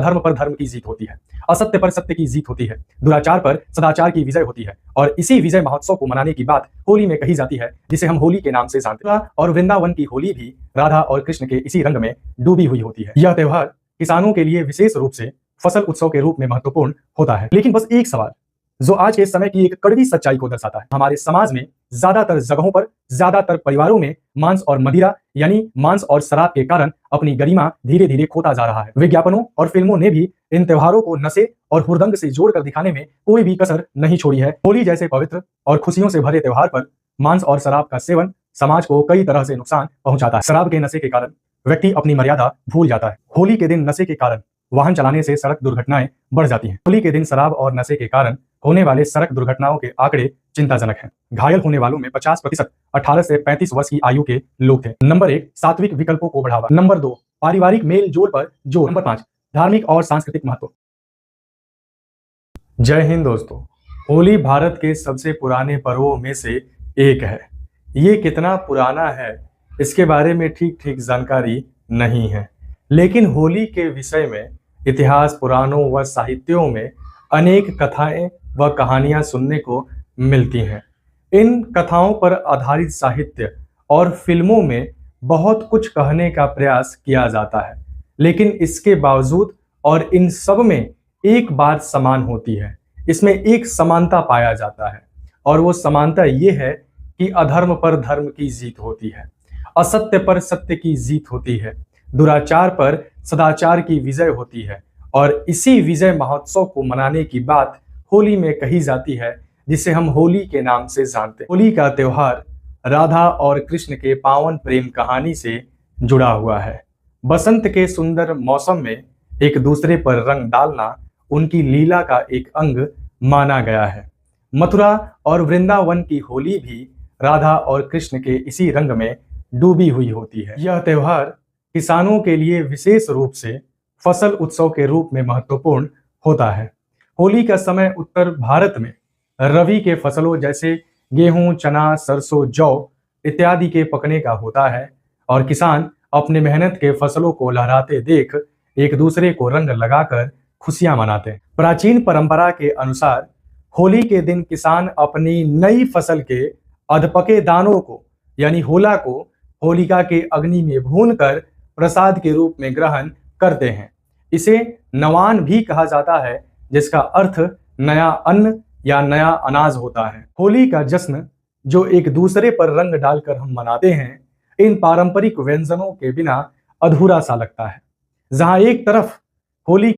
धर्म पर धर्म की जीत होती है, असत्य पर सत्य की जीत होती है, दुराचार पर सदाचार की विजय होती है। और इसी विजय महोत्सव को मनाने की बात होली में कही जाती है, जिसे हम होली के नाम से जानते हैं। और वृंदावन की होली भी राधा और कृष्ण के इसी रंग में डूबी हुई होती है। यह त्योहार किसानों के लिए विशेष रूप से फसल उत्सव के रूप में महत्वपूर्ण होता है। लेकिन बस एक सवाल जो आज के समय की एक कड़वी सच्चाई को दर्शाता है, हमारे समाज में ज्यादातर जगहों पर, ज्यादातर परिवारों में मांस और मदिरा यानी मांस और शराब के कारण अपनी गरिमा धीरे धीरे खोता जा रहा है। विज्ञापनों और फिल्मों ने भी इन त्योहारों को नशे और हुरदंग से जोड़कर दिखाने में कोई भी कसर नहीं छोड़ी है। होली जैसे पवित्र और खुशियों से भरे त्योहार पर मांस और शराब का सेवन समाज को कई तरह से नुकसान पहुंचाता है। शराब के नशे के कारण व्यक्ति अपनी मर्यादा भूल जाता है। होली के दिन नशे के कारण वाहन चलाने से सड़क दुर्घटनाएं बढ़ जाती हैं। होली के दिन शराब और नशे के कारण होने वाले सड़क दुर्घटनाओं के आंकड़े चिंताजनक हैं। घायल होने वालों में 50% 18 से 35 वर्ष की आयु के लोग थे। नंबर 1, सात्विक विकल्पों को बढ़ावा। नंबर 2, पारिवारिक मेल जोल पर जोर। नंबर 5, धार्मिक और सांस्कृतिक महत्व। जय हिंद दोस्तों। होली भारत के सबसे पुराने पर्वों में से एक है। ये कितना पुराना है इसके बारे में ठीक जानकारी नहीं है, लेकिन होली के विषय में इतिहास, पुराणों व साहित्यों में अनेक कथाएं व कहानियां सुनने को मिलती हैं। इन कथाओं पर आधारित साहित्य और फिल्मों में बहुत कुछ कहने का प्रयास किया जाता है, लेकिन इसके बावजूद और इन सब में एक बात समान होती है। इसमें एक समानता पाया जाता है, और वो समानता ये है कि अधर्म पर धर्म की जीत होती है, असत्य पर सत्य की जीत होती है, दुराचार पर सदाचार की विजय होती है। और इसी विजय महोत्सव को मनाने की बात होली में कही जाती है, जिसे हम होली के नाम से जानते हैं। होली का त्योहार राधा और कृष्ण के पावन प्रेम कहानी से जुड़ा हुआ है। बसंत के सुंदर मौसम में एक दूसरे पर रंग डालना उनकी लीला का एक अंग माना गया है। मथुरा और वृंदावन की होली भी राधा और कृष्ण के इसी रंग में डूबी हुई होती है। यह त्योहार किसानों के लिए विशेष रूप से फसल उत्सव के रूप में महत्वपूर्ण होता है। होली का समय उत्तर भारत में रबी के फसलों जैसे गेहूं, चना, सरसों, जौ इत्यादि के पकने का होता है, और किसान अपने मेहनत के फसलों को लहराते देख एक दूसरे को रंग लगाकर खुशियां मनाते हैं। प्राचीन परंपरा के अनुसार होली के दिन किसान अपनी नई फसल के अधपके दानों को यानी होला को होलिका के अग्नि में भूनकर प्रसाद के रूप में ग्रहण करते हैं। इसे नवान भी कहा जाता है, जिसका अर्थ नया अन्न या नया अनाज होता है। होली का जश्न जो एक दूसरे पर रंग डालकर हम मनाते हैं, इन पारंपरिक व्यंजनों के बिना अधूरा सा लगता है। जहां एक तरफ होली